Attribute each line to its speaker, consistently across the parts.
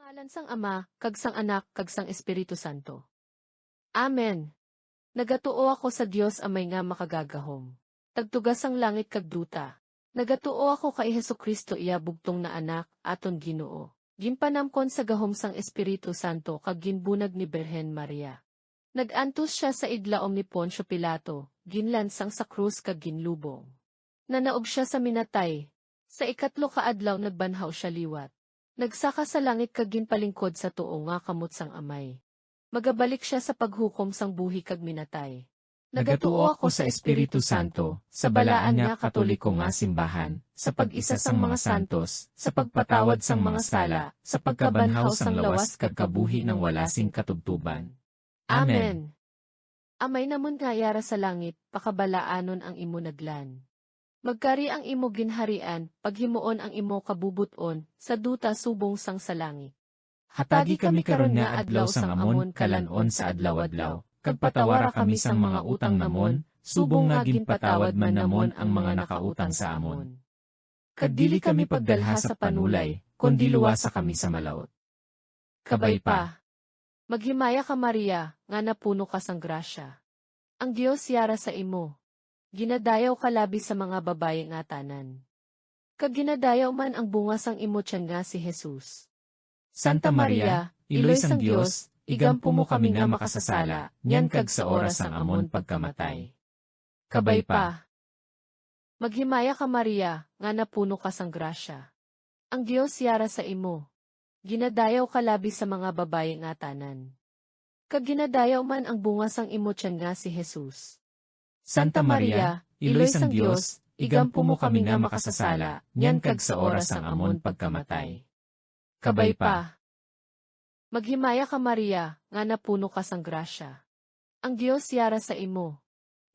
Speaker 1: Ngalan sang Ama, kag sang Anak, kag sang Espiritu Santo. Amen. Nagatuo ako sa Dios amay nga makagagahom. Tagtugas ang langit kag duta. Nagatuo ako kay Hesukristo iya bugtong na anak, aton Ginoo. Ginpanamkon sa gahom sang Espiritu Santo kag ginbunag ni Birhen Maria. Nagantos siya sa idlaom ni Poncio Pilato, ginlansang sa krus kag ginlubong. Nanaog siya sa minatay. Sa ikatlo ka adlaw nagbanhaw siya liwat. Nagsaka sa langit kag ginpalingkod sa tuo nga kamot sang amay. Magabalik siya sa paghukom sang buhi kag minatay.
Speaker 2: Nagatuo ako sa Espiritu Santo, sa balaan nga katoliko nga simbahan, sa pag-isa sang mga santos, sa pagpatawad sang mga sala, sa pagkabanhaw sang lawas kag kabuhi ng walasing katubtuban. Amen.
Speaker 1: Amay namon nga yara sa langit, pakabalaanon ang imo naglan. Magkari ang imo ginharian, paghimuon ang imo kabubuton, sa duta subong sang sa langit.
Speaker 2: Hatagi kami karon nga adlaw sang amon kalanon sa adlaw-adlaw, kag patawara kami sang mga utang namon, subong nga ginpatawad man namon ang mga nakautang sa amon. Kag dili kami pagdalha sa panulay, kundi luwasa kami sa malaut. Kabay pa.
Speaker 1: Maghimaya ka Maria, nga napuno ka sang grasya. Ang Dios yara sa imo. Ginadayaw ka labi sa mga babaye nga tanan. Kag ginadayaw man ang bunga sang imo tiyan nga si Jesus.
Speaker 2: Santa Maria, Iloy sang Dios, igampo mo kami nga makasasala, nyan kag sa oras sang amon pagkamatay. Kabay pa.
Speaker 1: Maghimaya ka Maria, nga napuno ka sang grasya. Ang Dios yara sa imo. Ginadayaw ka labi sa mga babaye nga tanan. Kag ginadayaw man ang bunga sang imo tiyan nga si Jesus.
Speaker 2: Santa Maria, Iloy sang Dios, igampo mo kami nga makasasala, nyan kag sa oras sang amon pagkamatay. Kabay pa.
Speaker 1: Maghimaya ka Maria, nga napuno ka sang grasya. Ang Dios yara sa imo.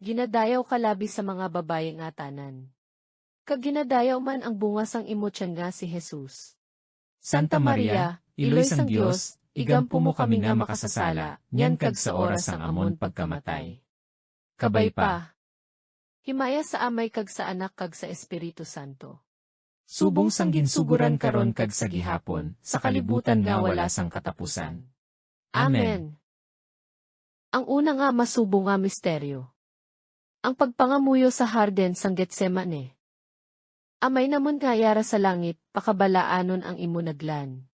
Speaker 1: Ginadayaw ka labi sa mga babaye nga tanan. Kag ginadayaw man ang bunga sang imo tiyan nga si Jesus.
Speaker 2: Santa Maria, Iloy sang Dios, igampo mo kami nga makasasala, nyan kag sa oras sang amon pagkamatay. Kabay pa.
Speaker 1: Himaya sa amay kag sa anak kag sa Espiritu Santo.
Speaker 2: Subong sang ginsuguran karon kag sa gihapon, sa kalibutan nga wala sang katapusan. Amen.
Speaker 1: Ang una nga masubong nga misteryo. Ang pagpangamuyo sa harden sang Getsemane. Amay namon nga yara sa langit, pakabalaanon ang imo naglan.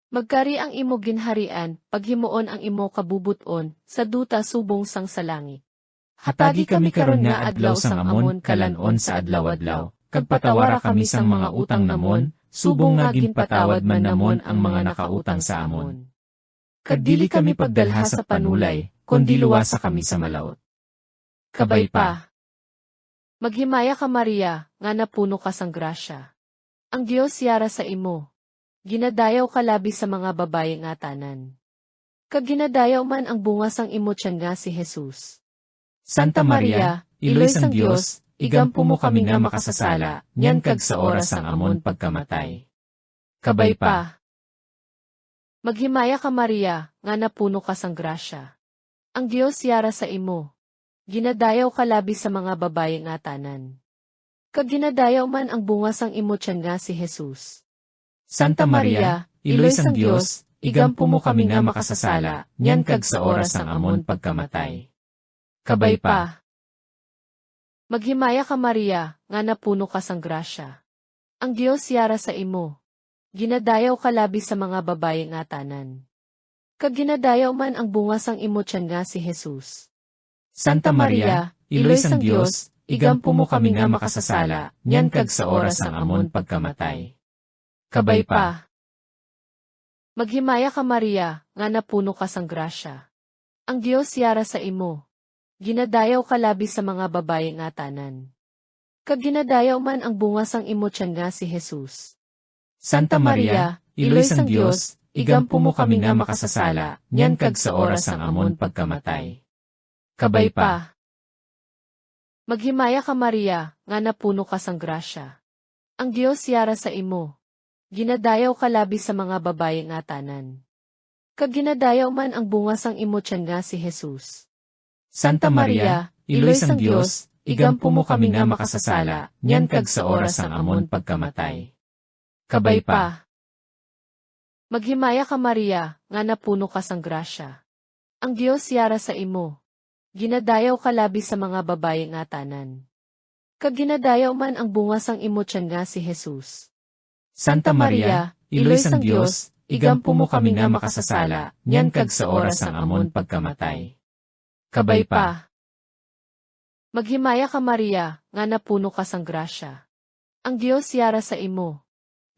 Speaker 1: Magkari ang imo ginharian, paghimuon ang imo kabubuton, sa duta subong sang sa langit.
Speaker 2: Hatagi kami karon nga adlaw sang amon kalanon sa adlaw-adlaw, kag patawara kami sang mga utang namon, subong nga ginpatawad man namon ang mga nakautang sa amon. Kag dili kami pagdalha sa panulay, kundi luwasa kami sa malaut. Kabay pa.
Speaker 1: Maghimaya ka Maria, nga napuno ka sang grasya. Ang Dios yara sa imo. Ginadayaw ka labi sa mga babaye nga tanan. Kag ginadayaw man ang bunga sang imo tiyan nga si Jesus.
Speaker 2: Santa Maria, Iloy sang Dios, igampo mo kami nga makasasala, nyan kag sa oras sang amon pagkamatay. Kabay pa.
Speaker 1: Maghimaya ka Maria, nga napuno ka sang grasya. Ang Dios yara sa imo. Ginadayaw ka labi sa mga babaye nga tanan. Kag ginadayaw man ang bunga sang imo tiyan nga si Jesus.
Speaker 2: Santa Maria, Iloy sang Dios, igampo mo kami nga makasasala, nyan kag sa oras sang amon pagkamatay. Kabay pa.
Speaker 1: Maghimaya ka Maria, nga napuno ka sang grasya. Ang Dios yara sa imo. Ginadayaw ka labi sa mga babaye nga tanan. Kag ginadayaw man ang bunga sang imo tiyan nga si Jesus.
Speaker 2: Santa Maria, Iloy sang Dios, igampo mo kami nga makasasala, nyan kag sa oras sang amon pagkamatay. Kabay pa.
Speaker 1: Maghimaya ka Maria, nga napuno ka sang grasya. Ang Dios yara sa imo. Ginadayaw ka labi sa mga babaye nga tanan. Kag ginadayaw man ang bunga sang imo tiyan nga si Jesus.
Speaker 2: Santa Maria, Iloy sang Dios, igampo mo kami nga makasasala, nyan kag sa oras sang amon pagkamatay. Kabay pa.
Speaker 1: Maghimaya ka Maria, nga napuno ka sang grasya. Ang Dios yara sa imo. Ginadayaw ka labi sa mga babaye nga tanan. Kag ginadayaw man ang bunga sang imo tiyan nga si Jesus.
Speaker 2: Santa Maria, Iloy sang Dios, igampo mo kami nga makasasala, nyan kag sa oras sang amon pagkamatay. Kabay pa.
Speaker 1: Maghimaya ka Maria, nga napuno ka sang grasya. Ang Dios yara sa imo. Ginadayaw ka labi sa mga babaye nga tanan. Kag ginadayaw man ang bunga sang imo tiyan nga si Jesus.
Speaker 2: Santa Maria, iloy sang Dios, igampo mo kami nga makasasala, nyan kag sa oras ang amon pagkamatay. Kabay pa.
Speaker 1: Maghimaya ka Maria, nga napuno ka sang grasya. Ang Dios yara sa imo.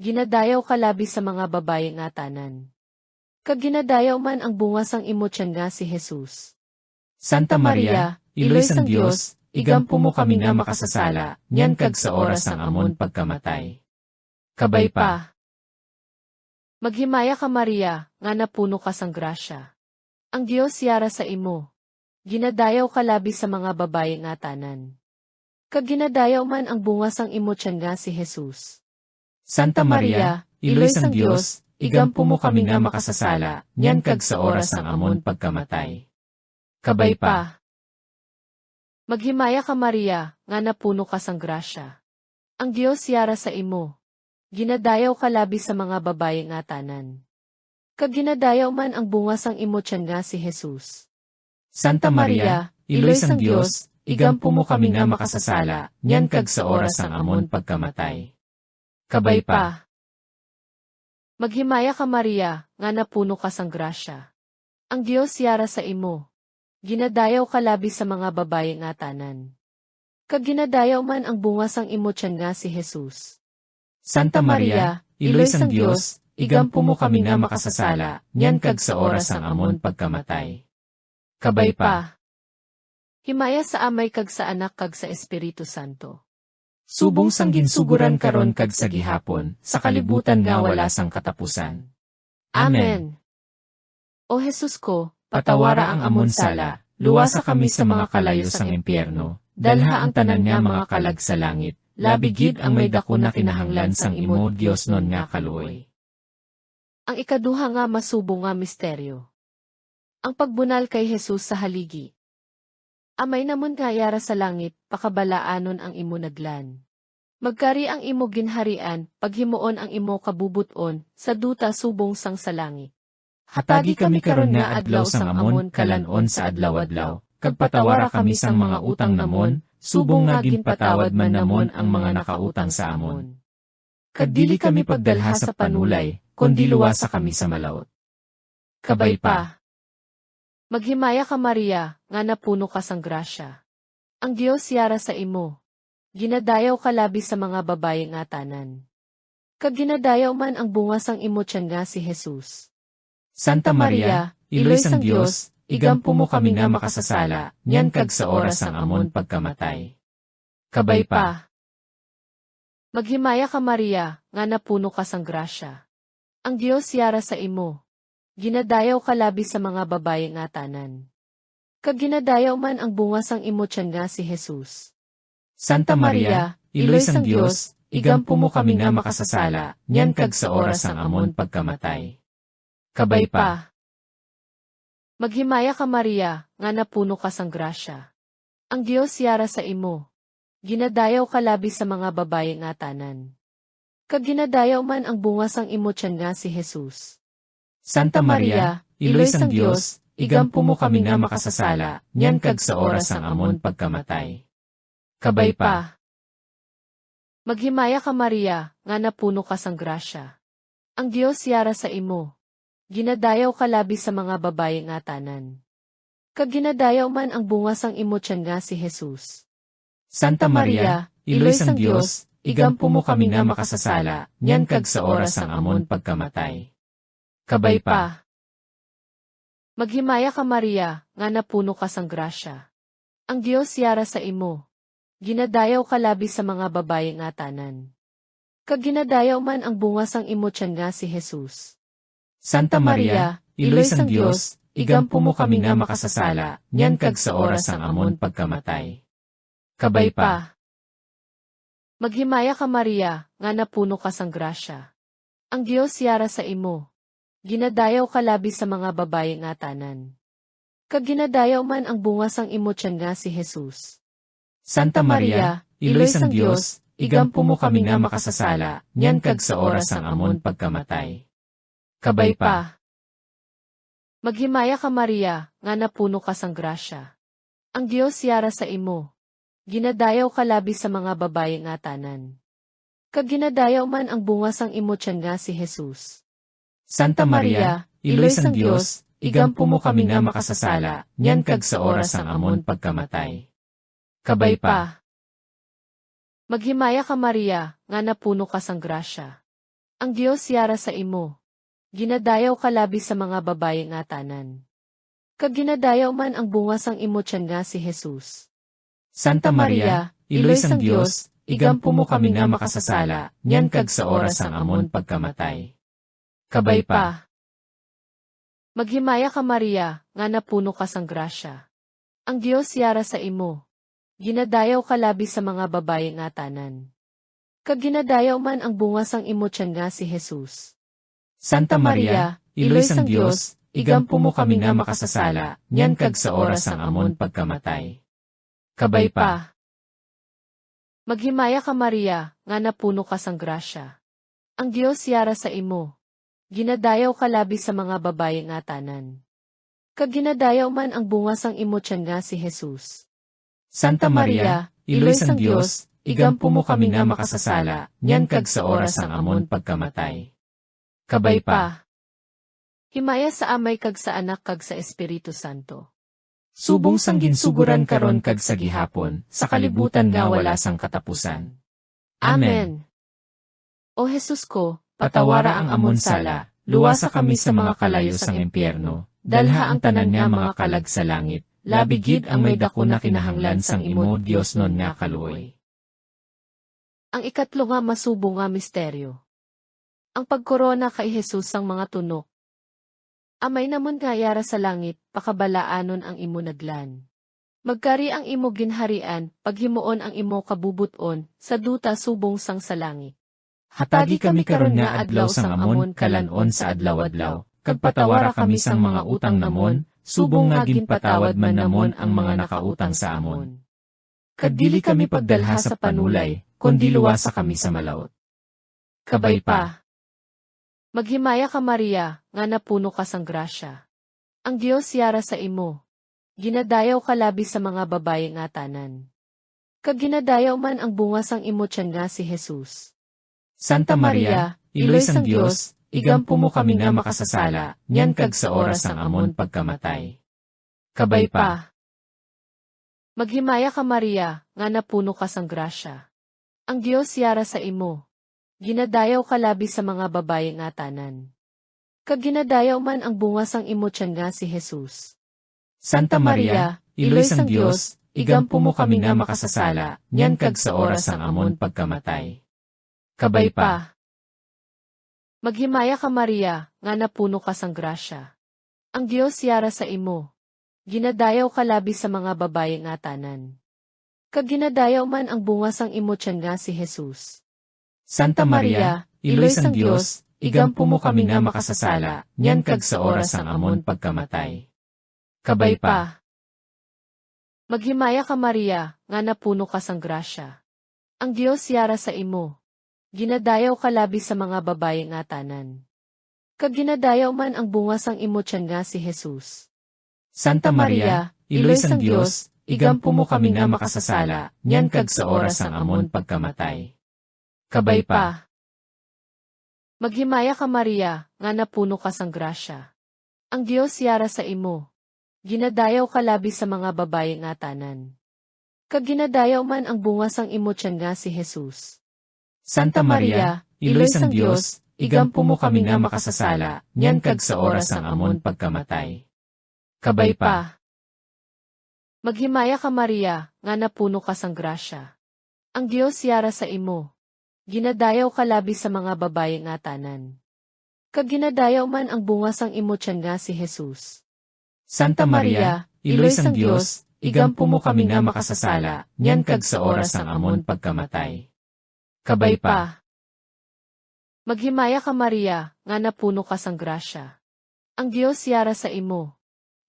Speaker 1: Ginadayaw ka labi sa mga babaye nga tanan. Kag ginadayaw man ang bunga sang imo tiyan nga si Jesus.
Speaker 2: Santa Maria, iloy sang Dios, igampo mo kami nga makasasala, nyan kag sa oras ang amon pagkamatay. Kabay pa.
Speaker 1: Maghimaya ka Maria, nga napuno ka sang grasya. Ang Dios yara sa imo. Ginadayaw ka labi sa mga babaye nga tanan. Kag ginadayaw man ang bunga sang imo tiyan nga si Jesus.
Speaker 2: Santa Maria, iloy sang Dios, igampo mo kami nga makasasala, nyan kag sa oras ang amon pagkamatay. Kabay pa.
Speaker 1: Maghimaya ka Maria, nga napuno ka sang grasya. Ang Dios yara sa imo. Ginadayaw ka labi sa mga babaye nga tanan. Kag ginadayaw man ang bunga sang imo tiyan nga si Jesus.
Speaker 2: Santa Maria, iloy sang Dios, igampo mo kami nga makasasala, nyan kag sa oras ang amon pagkamatay. Kabay pa.
Speaker 1: Maghimaya ka Maria, nga napuno ka sang grasya. Ang Dios yara sa imo. Ginadayaw ka labi sa mga babaye nga tanan. Kag ginadayaw man ang bunga sang imo tiyan nga si Jesus.
Speaker 2: Santa Maria, iloy sang Dios, igampo mo kami nga makasasala, nyan kag sa oras ang amon pagkamatay. Kabay pa.
Speaker 1: Himaya sa Amay kag sa Anak kag sa Espiritu Santo.
Speaker 2: Subong sang ginsuguran karon kag sa gihapon, sa kalibutan nga wala sang katapusan. Amen.
Speaker 1: O Jesus ko,
Speaker 2: Patawara ang amon sala, luwasa kami sa mga kalayo sang impyerno, dalha ang tanan nga mga kalag sa langit, labigid ang may dako na kinahanglan sang imo Dios non nga kaluoy.
Speaker 1: Ang ikaduha nga masubo nga misteryo. Ang pagbunal kay Jesus sa haligi. Amay namon nga yara sa langit, pakabalaanon ang imo naglan. Magkari ang imo ginharian, paghimuon ang imo kabubuton, sa duta subong sang sa langit.
Speaker 2: Hatagi kami karon nga adlaw sang amon kalanon sa adlaw-adlaw, kag patawara kami sang mga utang namon, subong nga ginpatawad man namon ang mga nakautang sa amon. Kag dili kami pagdalha sa panulay, kundi luwasa kami sa malawot. Kabay pa.
Speaker 1: Maghimaya ka Maria, nga napuno ka sang grasya. Ang Dios yara sa imo. Ginadayaw ka labi sa mga babaye nga tanan. Kag ginadayaw man ang bunga sang imo tiyan nga si Jesus.
Speaker 2: Santa Maria, iloy sang Dios, igampo mo kami nga makasasala, nyan kag sa oras ang amon pagkamatay. Kabay pa.
Speaker 1: Maghimaya ka Maria, nga napuno ka sang grasya. Ang Dios yara sa imo. Ginadayaw ka labi sa mga babaye nga tanan. Kag ginadayaw man ang bunga sang imo tiyan nga si Jesus.
Speaker 2: Santa Maria, iloy sang Dios, igampo mo kami nga makasasala, nyan kag sa oras ang amon pagkamatay. Kabay pa.
Speaker 1: Maghimaya ka Maria, nga napuno ka sang grasya. Ang Dios yara sa imo. Ginadayaw ka labi sa mga babaye nga tanan. Kag ginadayaw man ang bunga sang imo tiyan nga si Jesus.
Speaker 2: Santa Maria, iloy sang Dios, igampo mo kami nga makasasala, nyan kag sa oras ang amon pagkamatay. Kabay pa.
Speaker 1: Maghimaya ka Maria, nga napuno ka sang grasya. Ang Dios yara sa imo. Ginadayaw ka labi sa mga babaye nga tanan. Kag ginadayaw man ang bunga sang imo tiyan nga si Jesus.
Speaker 2: Santa Maria, iloy sang Dios, igampo mo kami nga makasasala, nyan kag sa oras ang amon pagkamatay. Kabay pa.
Speaker 1: Maghimaya ka Maria, nga napuno ka sang grasya. Ang Dios yara sa imo. Ginadayaw ka labi sa mga babaye nga tanan. Kag ginadayaw man ang bunga sang imo tiyan nga si Jesus.
Speaker 2: Santa Maria, iloy sang Dios, igampo mo kami nga makasasala, nyan kag sa oras ang amon pagkamatay. Kabay pa.
Speaker 1: Maghimaya ka Maria, nga napuno ka sang grasya. Ang Dios yara sa imo. Ginadayaw ka labi sa mga babaye nga tanan. Kag ginadayaw man ang bunga sang imo tiyan nga si Jesus.
Speaker 2: Santa Maria, iloy sang Dios, igampo mo kami nga makasasala, nyan kag sa oras ang amon pagkamatay. Kabay pa.
Speaker 1: Maghimaya ka Maria, nga napuno ka sang grasya. Ang Dios yara sa imo. Ginadayaw ka labi sa mga babaye nga tanan. Kag ginadayaw man ang bunga sang imo tiyan nga si Jesus.
Speaker 2: Santa Maria, iloy sang Dios, igampo mo kami nga makasasala, nyan kag sa oras ang amon pagkamatay. Kabay pa.
Speaker 1: Maghimaya ka Maria, nga napuno ka sang grasya. Ang Dios yara sa imo. Ginadayaw ka labi sa mga babaye nga tanan. Kag ginadayaw man ang bunga sang imo tiyan nga si Jesus.
Speaker 2: Santa Maria, iloy sang Dios, igampo mo kami nga makasasala, nyan kag sa oras ang amon pagkamatay. Kabay pa.
Speaker 1: Maghimaya ka Maria, nga napuno ka sang grasya. Ang Dios yara sa imo. Ginadayaw ka labi sa mga babaye nga tanan. Kag ginadayaw man ang bunga sang imo tiyan nga si Jesus.
Speaker 2: Santa Maria, iloy sang Dios, igampo mo kami nga makasasala, nyan kag sa oras ang amon pagkamatay. Kabay pa.
Speaker 1: Maghimaya ka Maria, nga napuno ka sang grasya. Ang Dios yara sa imo. Ginadayaw ka labi sa mga babaye nga tanan. Kag ginadayaw man ang bunga sang imo tiyan nga si Jesus.
Speaker 2: Santa Maria, iloy sang Dios, igampo mo kami nga makasasala, nyan kag sa oras ang amon pagkamatay. Kabay pa.
Speaker 1: Himaya sa Amay kag sa Anak kag sa Espiritu Santo.
Speaker 2: Subong sang ginsuguran karon kag sa gihapon, sa kalibutan nga wala sang katapusan. Amen.
Speaker 1: O Jesus ko,
Speaker 2: Patawara ang amon sala, luwasa kami sa mga kalayo sang impyerno, dalha ang tanan nga mga kalag sa langit, labigid ang may dako na kinahanglan sang imo Dios non nga kaluoy.
Speaker 1: Ang ikatlo nga masubo nga misteryo. Ang pagkorona kay Jesus sang mga tunok. Amay namon nga yara sa langit, pakabalaanon ang imo naglan. Magkari ang imo ginharian, paghimuon ang imo kabubuton, sa duta subong sang sa langit.
Speaker 2: Hatagi kami karon nga adlaw sang amon kalanon sa adlaw-adlaw, kag patawara kami sang mga utang namon, subong nga ginpatawad man namon ang mga nakautang sa amon. Kag dili kami pagdalha sa panulay, kundi luwasa kami sa malaut. Kabay pa.
Speaker 1: Maghimaya ka Maria, nga napuno ka sang grasya. Ang Dios yara sa imo. Ginadayaw ka labi sa mga babaye nga tanan. Kag ginadayaw man ang bunga sang imo tiyan nga si Jesus.
Speaker 2: Santa Maria, iloy sang Dios, igampo mo kami nga makasasala, nyan kag sa oras ang amon pagkamatay. Kabay pa.
Speaker 1: Maghimaya ka Maria, nga napuno ka sang grasya. Ang Dios yara sa imo. Ginadayaw ka labi sa mga babaye nga tanan. Kag ginadayaw man ang bunga sang imo tiyan nga si Jesus.
Speaker 2: Santa Maria, iloy sang Dios, igampo mo kami nga makasasala, nyan kag sa oras ang amon pagkamatay. Kabay pa.
Speaker 1: Maghimaya ka Maria, nga napuno ka sang grasya. Ang Dios yara sa imo. Ginadayaw ka labi sa mga babaye nga tanan. Kag ginadayaw man ang bunga sang imo tiyan nga si Jesus.
Speaker 2: Santa Maria, iloy sang Dios, igampo mo kami nga makasasala, nyan kag sa oras ang amon pagkamatay. Kabay pa.
Speaker 1: Maghimaya ka Maria, nga napuno ka sang grasya. Ang Dios yara sa imo. Ginadayaw ka labi sa mga babaye nga tanan. Kag ginadayaw man ang bunga sang imo tiyan nga si Jesus.
Speaker 2: Santa Maria, iloy sang Dios, igampo mo kami nga makasasala, nyan kag sa oras ang amon pagkamatay. Kabay pa.
Speaker 1: Maghimaya ka Maria, nga napuno ka sang grasya. Ang Dios yara sa imo. Ginadayaw ka labi sa mga babaye nga tanan. Kag ginadayaw man ang bunga sang imo tiyan nga si Jesus.
Speaker 2: Santa Maria, iloy sang Dios, igampo mo kami nga makasasala, nyan kag sa oras ang amon pagkamatay. Kabay pa.
Speaker 1: Maghimaya ka Maria, nga napuno ka sang grasya. Ang Dios yara sa imo. Ginadayaw ka labi sa mga babaye nga tanan. Kag ginadayaw man ang bunga sang imo tiyan nga si Jesus.
Speaker 2: Santa Maria, iloy sang Dios, igampo mo kami nga makasasala, nyan kag sa oras ang amon pagkamatay. Kabay pa.
Speaker 1: Maghimaya ka Maria, nga napuno ka sang grasya. Ang Dios yara sa imo.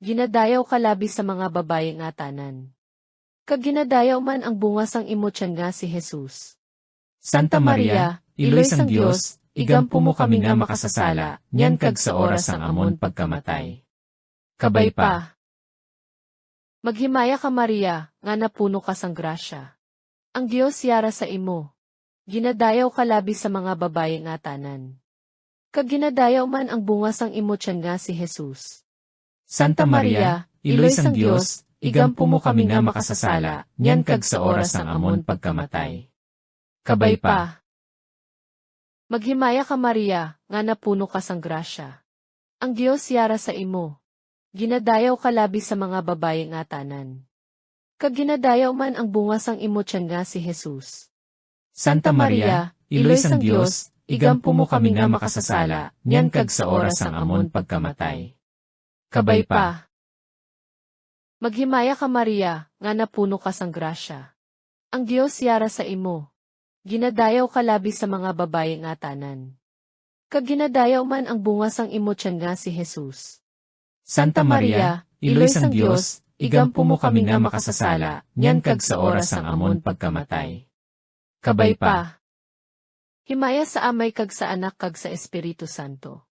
Speaker 1: Ginadayaw ka labi sa mga babaye nga tanan. Kag ginadayaw man ang bunga sang imo tiyan nga si Jesus.
Speaker 2: Santa Maria, iloy sang Dios, igampo mo kami nga makasasala, nyan kag sa oras ang amon pagkamatay. Kabay pa.
Speaker 1: Maghimaya ka Maria, nga napuno ka sang grasya. Ang Dios yara sa imo. Ginadayaw ka labi sa mga babaye nga tanan. Kag ginadayaw man ang bunga sang imo tiyan nga si Jesus.
Speaker 2: Santa Maria, Iloy sang Dios, igampo mo kami nga makasasala, nyan kag sa oras ang amon pagkamatay. Kabay pa.
Speaker 1: Maghimaya ka Maria, nga napuno ka sang grasya. Ang Dios yara sa imo. Ginadayaw ka labi sa mga babaye nga tanan. Kag ginadayaw man ang bunga sang imo tiyan nga si Jesus.
Speaker 2: Santa Maria, Iloy sang Dios, igampo mo kami nga makasasala, nyan kag sa oras ang amon pagkamatay. Kabay pa.
Speaker 1: Maghimaya ka Maria, nga napuno ka sang grasya. Ang Dios yara sa imo. Ginadayaw ka labi sa mga babaye nga tanan. Kag ginadayaw man ang bunga sang imo tiyan nga si Jesus.
Speaker 2: Santa Maria, Iloy sang Dios, igampo mo kami nga makasasala, nyan kag sa oras ang amon pagkamatay. Kabay pa.
Speaker 1: Himaya sa Amay kag sa Anak kag sa Espiritu Santo.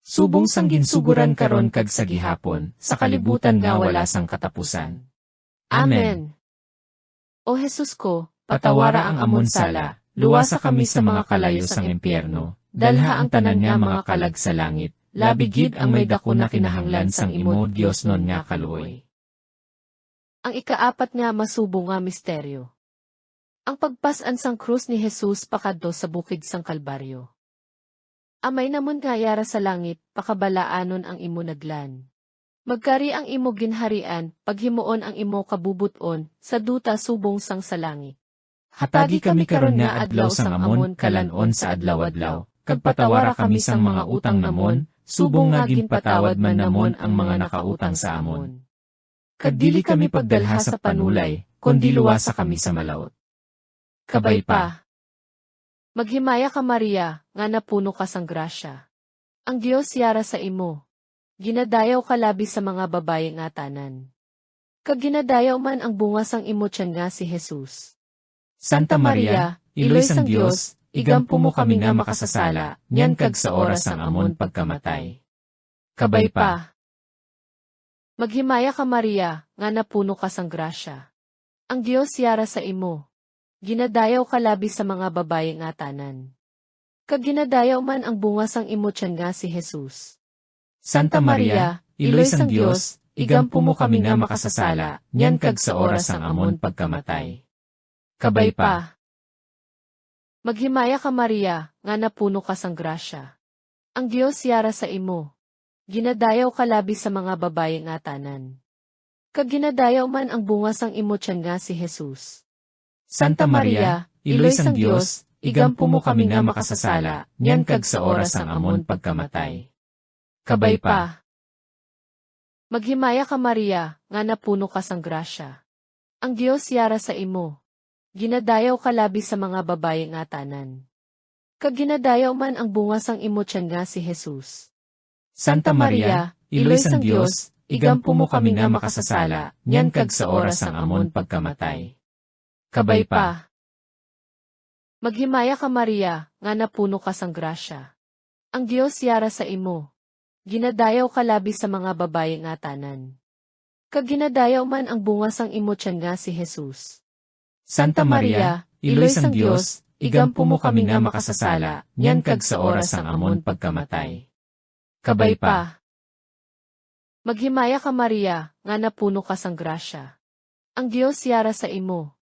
Speaker 2: Subong sang ginsuguran karon kag sa gihapon, sa kalibutan nga wala sang katapusan. Amen.
Speaker 1: O Jesus ko,
Speaker 2: Patawara ang amon sala, luwasa kami sa mga kalayo sang impyerno, dalha ang tanan nga mga kalag sa langit, labigid ang may dako na kinahanglan sang imo Dios non nga kaluoy.
Speaker 1: Ang ikaapat nga masubo nga misteryo. Ang pagpasan sang krus ni Jesus pakadto sa bukid sang Kalbaryo. Amay namon nga yara sa langit, pakabalaanon ang imo naglan. Magkari ang imo ginharian, paghimuon ang imo kabubuton, sa duta subong sang sa langit.
Speaker 2: Hatagi kami karon nga adlaw sang amon kalanon sa adlaw-adlaw, kag patawara kami sang mga utang namon, subong nga ginpatawad man namon ang mga nakautang sa amon. Kag dili kami pagdalha sa panulay, kundi luwasa kami sa malaut. Kabay pa.
Speaker 1: Maghimaya ka Maria, nga napuno ka sang grasya. Ang Dios yara sa imo. Ginadayaw ka labi sa mga babaye nga tanan. Kag ginadayaw man ang bunga sang imo tiyan nga si Jesus.
Speaker 2: Santa Maria, Iloy sang Dios, igampo mo kami nga makasasala, nyan kag sa oras ang amon pagkamatay. Kabay pa.
Speaker 1: Maghimaya ka Maria, nga napuno ka sang grasya. Ang Dios yara sa imo. Ginadayaw ka labi sa mga babaye nga tanan. Kag ginadayaw man ang bunga sang imo tiyan nga si Jesus.
Speaker 2: Santa Maria, Iloy sang Dios, igampo mo kami nga makasasala, nyan kag sa oras ang amon pagkamatay. Kabay pa.
Speaker 1: Maghimaya ka Maria, nga napuno ka sang grasya. Ang Dios yara sa imo. Ginadayaw ka labi sa mga babaye nga tanan. Kag ginadayaw man ang bunga sang imo tiyan nga si Jesus.
Speaker 2: Santa Maria, Iloy sang Dios, igampo mo kami nga makasasala, nyan kag sa oras ang amon pagkamatay. Kabay pa.
Speaker 1: Maghimaya ka Maria, nga napuno ka sang grasya. Ang Dios yara sa imo. Ginadayaw ka labi sa mga babaye nga tanan. Kag ginadayaw man ang bunga sang imo tiyan nga si Jesus.
Speaker 2: Santa Maria, Iloy sang Dios, igampo mo kami nga makasasala, nyan kag sa oras ang amon pagkamatay. Kabay pa.
Speaker 1: Maghimaya ka Maria, nga napuno ka sang grasya. Ang Dios yara sa imo. Ginadayaw ka labi sa mga babaye nga tanan. Kag ginadayaw man ang bunga sang imo tiyan nga si Jesus.
Speaker 2: Santa Maria, Iloy sang Dios, igampo mo kami nga makasasala, nyan kag sa oras ang amon pagkamatay. Kabay pa.
Speaker 1: Maghimaya ka Maria, nga napuno ka sang grasya. Ang Dios yara sa imo.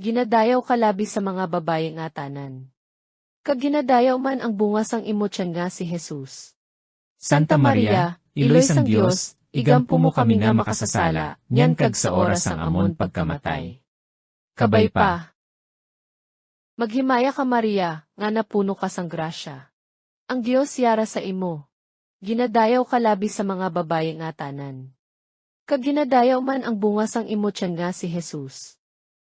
Speaker 1: Ginadayaw ka labi sa mga babaye nga tanan. Kag ginadayaw man ang bunga sang imo tiyan nga si Jesus.
Speaker 2: Santa Maria, Iloy sang Dios, igampo mo kami nga makasasala, nyan kag sa oras ang amon pagkamatay. Kabay pa.
Speaker 1: Maghimaya ka Maria, nga napuno ka sang grasya. Ang Dios yara sa imo. Ginadayaw ka labi sa mga babaye nga tanan. Kag ginadayaw man ang bunga sang imo tiyan nga si Jesus.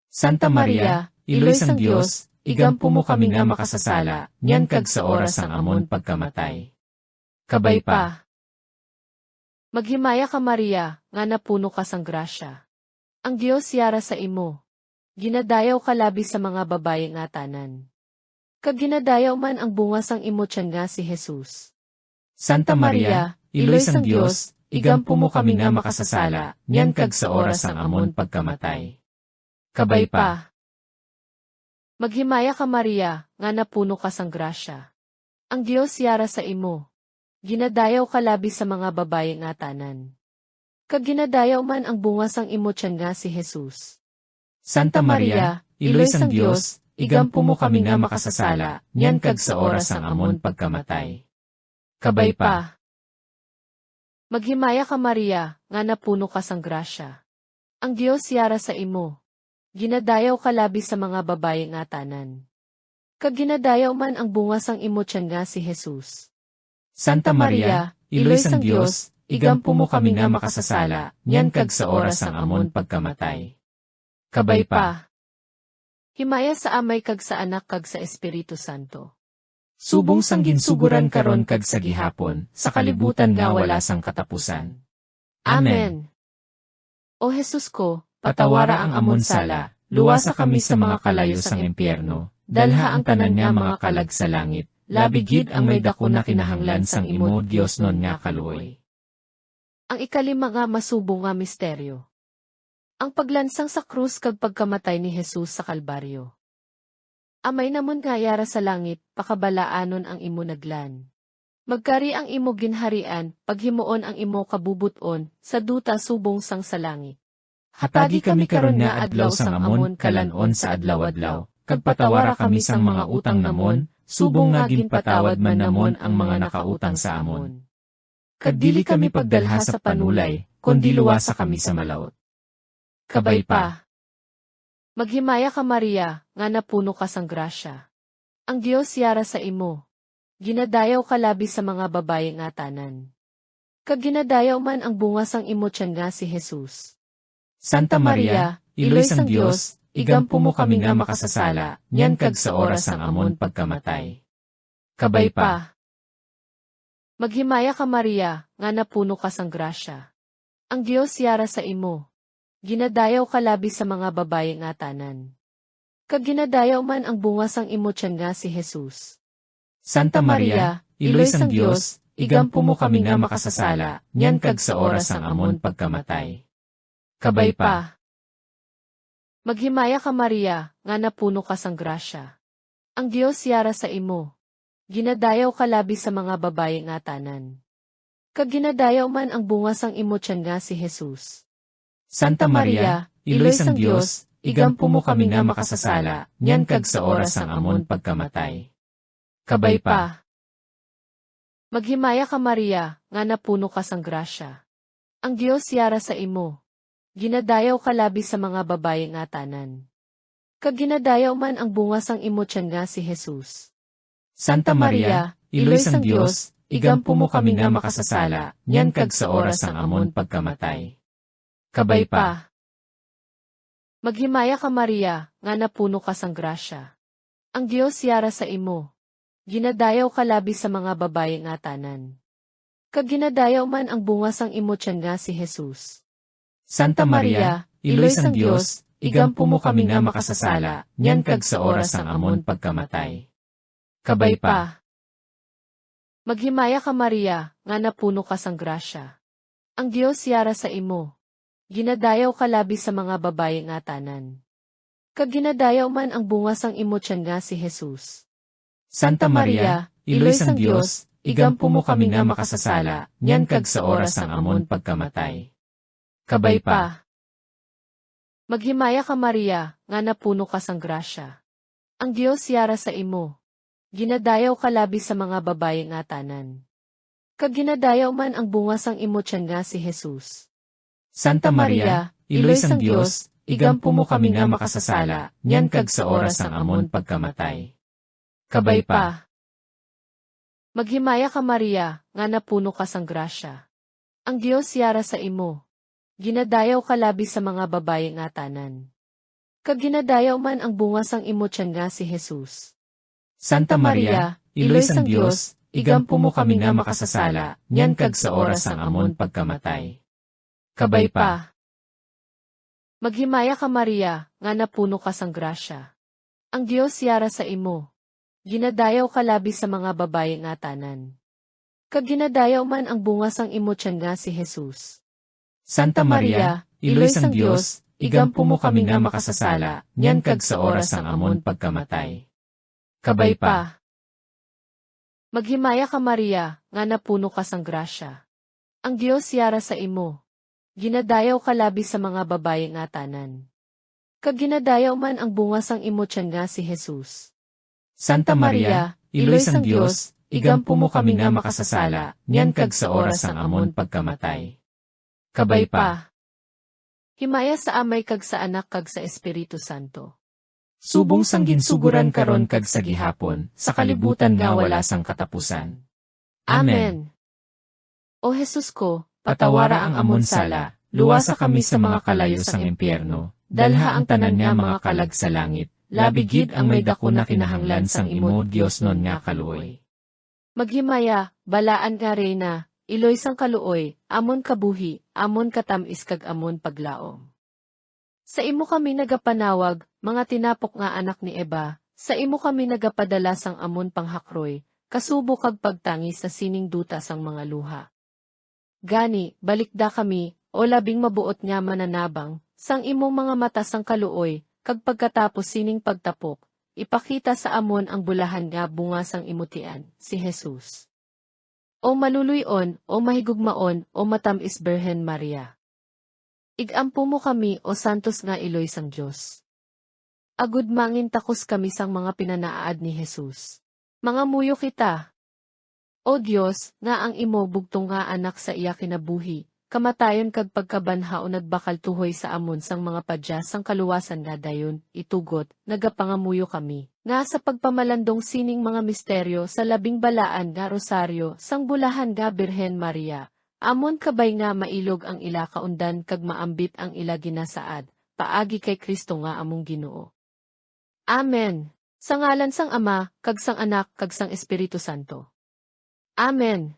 Speaker 2: Santa Maria, Iloy sang Dios, igampo mo kami nga makasasala, nyan kag sa oras ang amon pagkamatay. Kabay pa.
Speaker 1: Maghimaya ka Maria, nga napuno ka sang grasya. Ang Dios yara sa imo. Ginadayaw ka labi sa mga babaye nga tanan. Kag ginadayaw man ang bunga sang imo tiyan nga si Jesus.
Speaker 2: Santa Maria, Iloy sang Dios, igampo mo kami nga makasasala, nyan kag sa oras ang amon pagkamatay. Kabay pa.
Speaker 1: Maghimaya ka Maria, nga napuno ka sang grasya. Ang Dios yara sa imo. Ginadayaw ka labi sa mga babaye nga tanan. Kag ginadayaw man ang bunga sang imo tiyan nga si Jesus.
Speaker 2: Santa Maria, Iloy sang Dios, igampo mo kami nga makasasala, nyan kag sa oras ang amon pagkamatay. Kabay pa.
Speaker 1: Maghimaya ka Maria, nga napuno ka sang grasya. Ang Dios yara sa imo. Ginadayaw ka labi sa mga babaye nga tanan. Kag ginadayaw man ang bunga sang imo tiyan nga si Jesus.
Speaker 2: Santa Maria, Iloy sang Dios, igampo mo kami nga makasasala, nyan kag sa oras ang amon pagkamatay. Kabay pa.
Speaker 1: Himaya sa Amay kag sa Anak kag sa Espiritu Santo.
Speaker 2: Subong sang ginsuguran karon kag sa gihapon, sa kalibutan nga wala sang katapusan. Amen.
Speaker 1: O Jesus ko,
Speaker 2: Patawara ang amon sala, luwasa kami sa mga kalayo sang impyerno, dalha ang tanan nga mga kalag sa langit, labigid ang may dako na kinahanglan sang imo Dios non nga kaluoy.
Speaker 1: Ang ikalima nga masubong nga misteryo. Ang paglansang sa krus kag pagkamatay ni Jesus sa Kalbaryo. Amay namon nga yara sa langit, pakabalaanon ang imo naglan. Magkari ang imo ginharian, paghimuon ang imo kabubuton, sa duta subong sang sa langit.
Speaker 2: Hatagi kami karon nga adlaw sang amon kalanon sa adlaw-adlaw, kag patawara kami sang mga utang namon, subong nga ginpatawad man namon ang mga nakautang sa amon. Kag dili kami pagdalha sa panulay, kundi luwasa kami sa malaut. Kabay pa.
Speaker 1: Maghimaya ka Maria, nga napuno ka sang grasya. Ang Dios yara sa imo. Ginadayaw ka labi sa mga babaye nga tanan. Kag ginadayaw man ang bunga sang imo tiyan nga si Jesus.
Speaker 2: Santa Maria, Iloy sang Dios, igampo mo kami nga makasasala, nyan kag sa oras ang amon pagkamatay. Kabay pa.
Speaker 1: Maghimaya ka Maria, nga napuno ka sang grasya. Ang Dios yara sa imo. Ginadayaw ka labi sa mga babaye nga tanan. Kag ginadayaw man ang bunga sang imo tiyan nga si Jesus.
Speaker 2: Santa Maria, Iloy sang Dios, igampo mo kami nga makasasala, nyan kag sa oras ang amon pagkamatay. Kabay pa.
Speaker 1: Maghimaya ka Maria, nga napuno ka sang grasya. Ang Dios yara sa imo. Ginadayaw ka labi sa mga babaye nga tanan. Kag ginadayaw man ang bunga sang imo tiyan nga si Jesus.
Speaker 2: Santa Maria, Iloy sang Dios, igampo mo kami nga makasasala, nyan kag sa oras ang amon pagkamatay. Kabay pa.
Speaker 1: Maghimaya ka Maria, nga napuno ka sang grasya. Ang Dios yara sa imo. Ginadayaw ka labi sa mga babaye nga tanan. Kag ginadayaw man ang bunga sang imo tiyan nga si Jesus.
Speaker 2: Santa Maria, Iloy sang Dios, igampo mo kami nga makasasala, nyan kag sa oras ang amon pagkamatay. Kabay pa.
Speaker 1: Maghimaya ka Maria, nga napuno ka sang grasya. Ang Dios yara sa imo. Ginadayaw ka labi sa mga babaye nga tanan. Kag ginadayaw man ang bunga sang imo tiyan nga si Jesus.
Speaker 2: Santa Maria, Iloy sang Dios, igampo mo kami nga makasasala, nyan kag sa oras ang amon pagkamatay. Kabay pa.
Speaker 1: Maghimaya ka Maria, nga napuno ka sang grasya. Ang Dios yara sa imo. Ginadayaw ka labi sa mga babaye nga tanan. Kag ginadayaw man ang bunga sang imo tiyan nga si Jesus.
Speaker 2: Santa Maria, Iloy sang Dios, igampo mo kami nga makasasala, nyan kag sa oras ang amon pagkamatay. Kabay pa.
Speaker 1: Maghimaya ka Maria, nga napuno ka sang grasya. Ang Dios yara sa imo. Ginadayaw ka labi sa mga babaye nga tanan. Kag ginadayaw man ang bunga sang imo tiyan nga si Jesus.
Speaker 2: Santa Maria, Iloy sang Dios, igampo mo kami nga makasasala, nyan kag sa oras ang amon pagkamatay. Kabay pa.
Speaker 1: Maghimaya ka Maria, nga napuno ka sang grasya. Ang Dios yara sa imo. Ginadayaw ka labi sa mga babaye nga tanan. Kag ginadayaw man ang bunga sang imo tiyan nga si Jesus.
Speaker 2: Santa Maria, Iloy sang Dios, igampo mo kami nga makasasala, nyan kag sa oras ang amon pagkamatay. Kabay pa.
Speaker 1: Maghimaya ka Maria, nga napuno ka sang grasya. Ang Dios yara sa imo. ginadayaw ka labi sa mga babaye nga tanan. Kag ginadayaw man ang bunga sang imo tiyan nga si Jesus.
Speaker 2: Santa Maria, iloy sang Dios, igampo mo kami nga makasasala, nyan kag sa oras sang amon pagkamatay. Kabay pa.
Speaker 1: Maghimaya ka Maria, nga napuno ka sang grasya. Ang Dios yara sa imo. Ginadayaw ka labi sa mga babaye nga tanan. Kag ginadayaw man ang bunga sang imo tiyan nga si Jesus.
Speaker 2: Santa Maria, iloy sang Dios, igampo mo kami nga makasasala, nyan kag sa oras sang amon pagkamatay. Kabay pa.
Speaker 1: Himaya sa Amay kag sa Anak kag sa Espiritu Santo.
Speaker 2: Subong sang ginsuguran karon kag sa gihapon, sa kalibutan nga wala sang katapusan. Amen.
Speaker 1: O Jesus ko,
Speaker 2: Patawara ang amon sala, luwasa kami sa mga kalayo sang impyerno, dalha ang tanan nga mga kalag sa langit, labigid ang may dako na kinahanglan sang imo Dios non nga kaluoy.
Speaker 1: Maghimaya, balaan nga reyna, iloy sang kaluoy, amon kabuhi, amon katamis kag amon paglaom. Sa imo kami nagapanawag, mga tinapok nga anak ni Eva, sa imo kami nagapadala sang amon panghakroy, kasubo kag pagtangi sa sining duta sang mga luha. Gani, balikda kami, o labing mabuot nga mananabang, sang imong mga mata sang kaluoy, kag pagkatapos sining pagtapok, ipakita sa amon ang bulahan nga bunga sang imutian, si Jesus. O maluluyon, o mahigugmaon, o matamis Birhen Maria. Igampo mo kami, o santos nga iloy sang Diyos. Agud mangin takos kami sang mga pinanaaad ni Jesus. Mga muyo kita. O Diyos, nga ang imo bugtong nga anak sa iya kinabuhi, kamatayon kag pagkabanhao nagbakal tuhoy sa amon sang mga padya sang kaluwasan nga dayon, itugot, nagapangamuyo kami. Nga sa pagpamalandong sining mga misteryo sa labing balaan nga rosaryo sang bulahan nga Birhen Maria. Amon kabay nga mailog ang ila kaundan kag maambit ang ila ginasaad, paagi kay Kristo nga among Ginoo. Amen. Sa ngalan sang Ama, kag sang Anak, kag sang Espiritu Santo. Amen.